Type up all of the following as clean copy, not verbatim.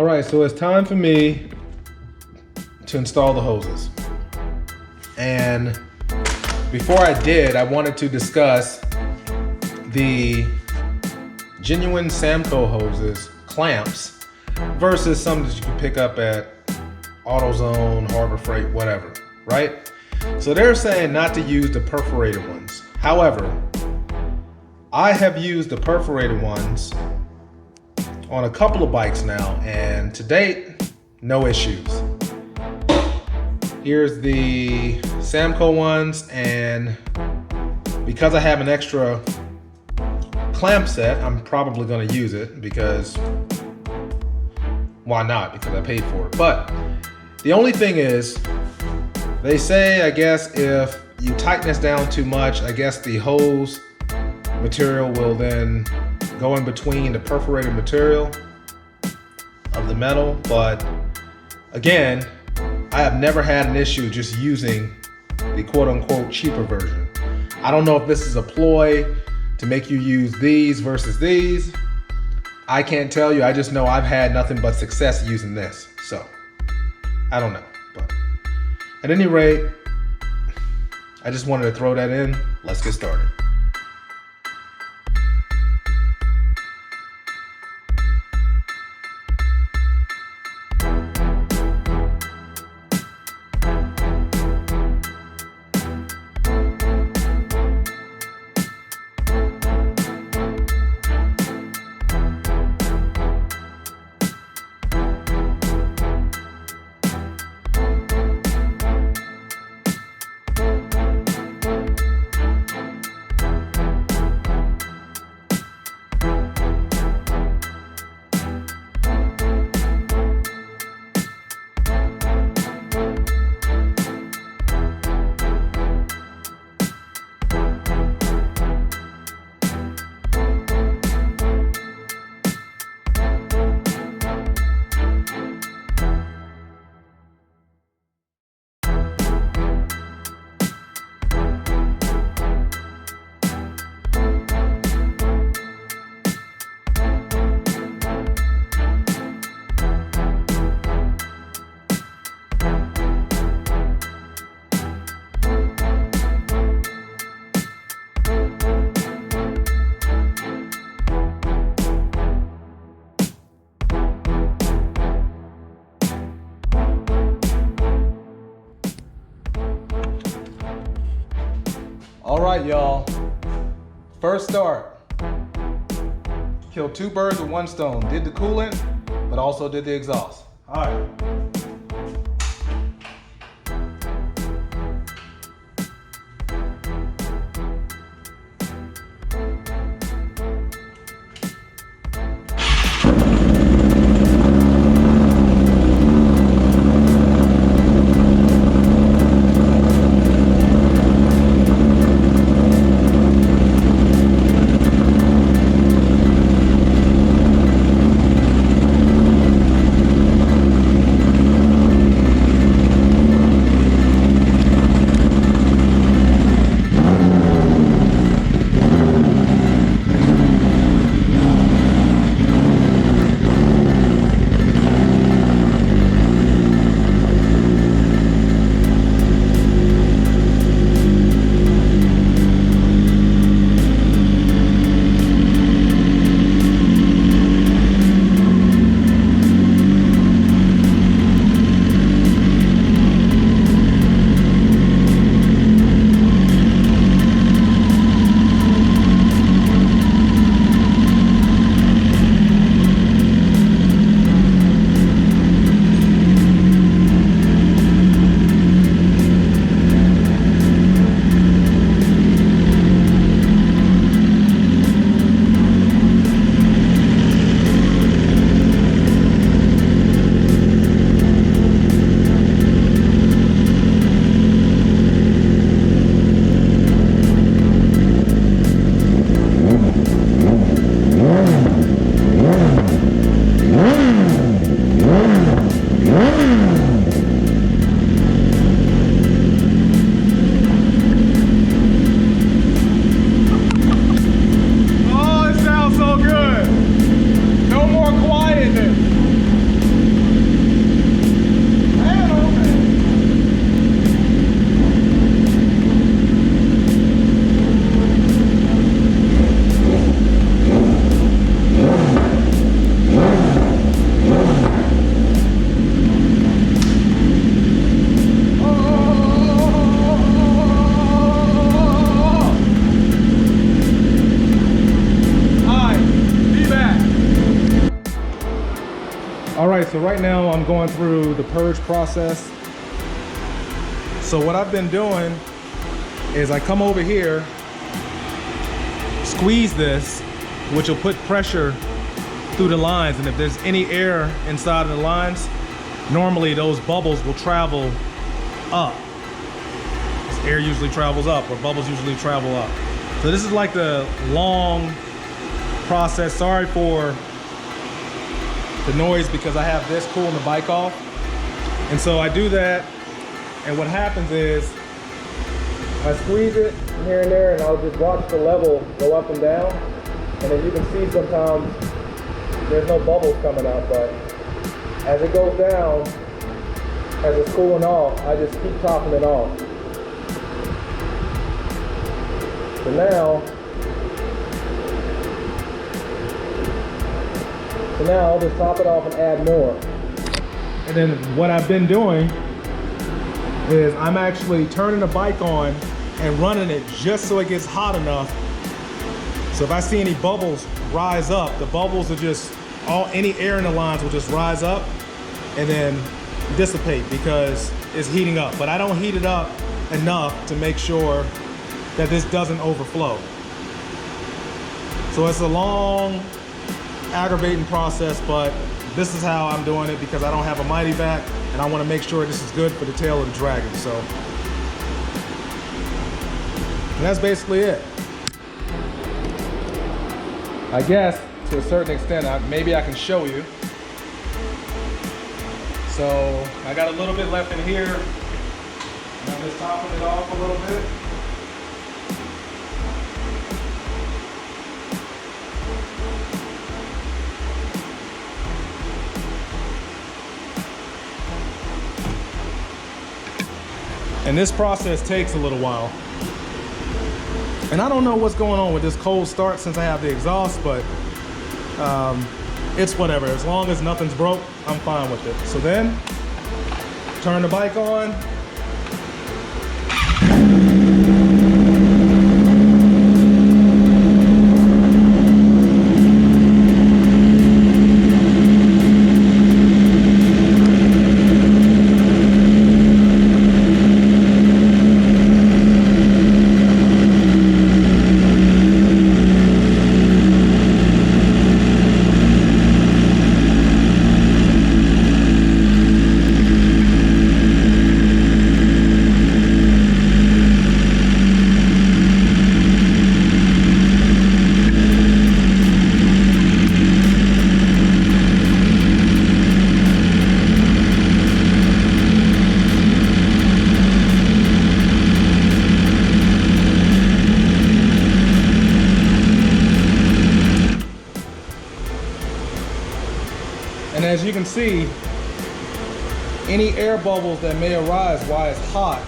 All right, so it's time for me to install the hoses. And before I did, I wanted to discuss the genuine SAMCO hoses, clamps, versus some that you can pick up at AutoZone, Harbor Freight, whatever, right? So they're saying not to use the perforated ones. However, I have used the perforated ones on a couple of bikes now, and to date, no issues. Here's the SAMCO ones, and because I have an extra clamp set, I'm probably going to use it because why not? Because I paid for it. But the only thing is, they say, I guess, if you tighten this down too much, I guess the hose material will then go in between the perforated material of the metal. But again, I have never had an issue just using the quote-unquote cheaper version. I don't know if this is a ploy to make you use these versus these. I can't tell you. I just know I've had nothing but success using this. So I don't know. But at any rate, I just wanted to throw that in. Let's get started. All right, y'all. First start. Killed two birds with one stone. Did the coolant, but also did the exhaust. All right. so right now I'm going through the purge process. So what I've been doing is I come over here, squeeze this, which will put pressure through the lines, and if there's any air inside of the lines, normally those bubbles will travel up. Air usually travels up, or bubbles usually travel up. So this is like the long process. Sorry for the noise because I have this cooling the bike off. And so I do that, and what happens is I squeeze it here and there, and I'll just watch the level go up and down. And as you can see, sometimes there's no bubbles coming up, but as it goes down, as it's cooling off, I just keep topping it off. So now I'll just top it off and add more. And then what I've been doing is I'm actually turning the bike on and running it just so it gets hot enough. So if I see any bubbles rise up, the bubbles are just, any air in the lines will just rise up and then dissipate because it's heating up. But I don't heat it up enough to make sure that this doesn't overflow. So it's a long, aggravating process, but this is how I'm doing it because I don't have a mighty vac and I want to make sure this is good for the tail of the Dragon. So that's basically it. I guess to a certain extent, maybe I can show you. So I got a little bit left in here. I'm just topping it off a little bit. And this process takes a little while. And I don't know what's going on with this cold start since I have the exhaust, but it's whatever. As long as nothing's broke, I'm fine with it. So then, turn the bike on. And as you can see, any air bubbles that may arise while it's hot,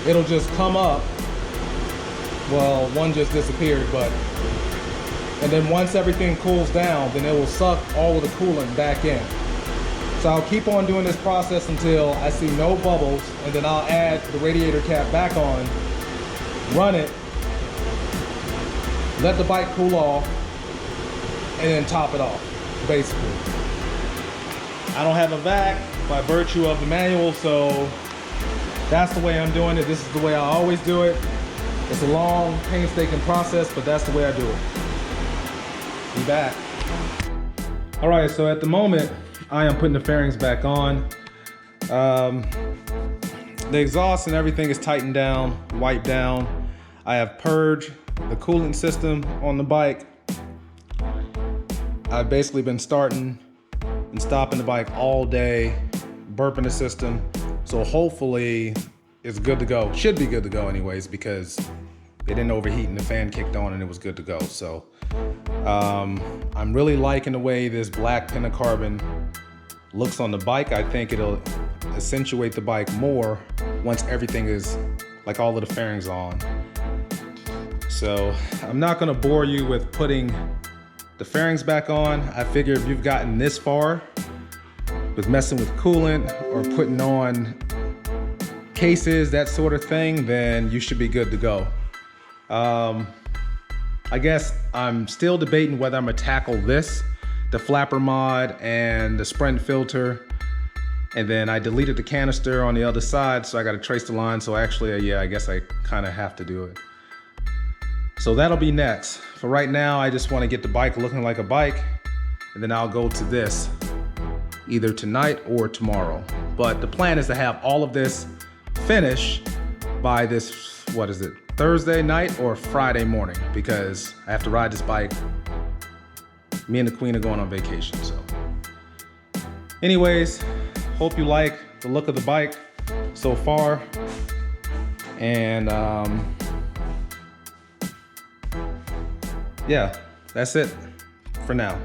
it'll just come up. Well, one just disappeared, and then once everything cools down, then it will suck all of the coolant back in. So I'll keep on doing this process until I see no bubbles, and then I'll add the radiator cap back on, run it, let the bike cool off, and then top it off, basically. I don't have a vac by virtue of the manual, so that's the way I'm doing it. This is the way I always do it. It's a long, painstaking process, but that's the way I do it. Be back. All right, so at the moment, I am putting the fairings back on. The exhaust and everything is tightened down, wiped down. I have purged the coolant system on the bike. I've basically been starting and stopping the bike all day, burping the system. So hopefully it's good to go. Should be good to go anyways, because it didn't overheat and the fan kicked on and it was good to go. So I'm really liking the way this black pentacarbon looks on the bike. I think it'll accentuate the bike more once everything is, like, all of the fairings on. So I'm not gonna bore you with putting the fairings back on. I figure if you've gotten this far with messing with coolant or putting on cases, that sort of thing, then you should be good to go. I guess I'm still debating whether I'm gonna tackle this the flapper mod and the sprint filter. And then I deleted the canister on the other side, so I got to trace the line. So actually, yeah, I guess I kind of have to do it. So that'll be next. For right now, I just want to get the bike looking like a bike, and then I'll go to this either tonight or tomorrow. But the plan is to have all of this finished by this, what is it, Thursday night or Friday morning, because I have to ride this bike. Me and the Queen are going on vacation, so. Anyways, hope you like the look of the bike so far. And yeah, that's it for now.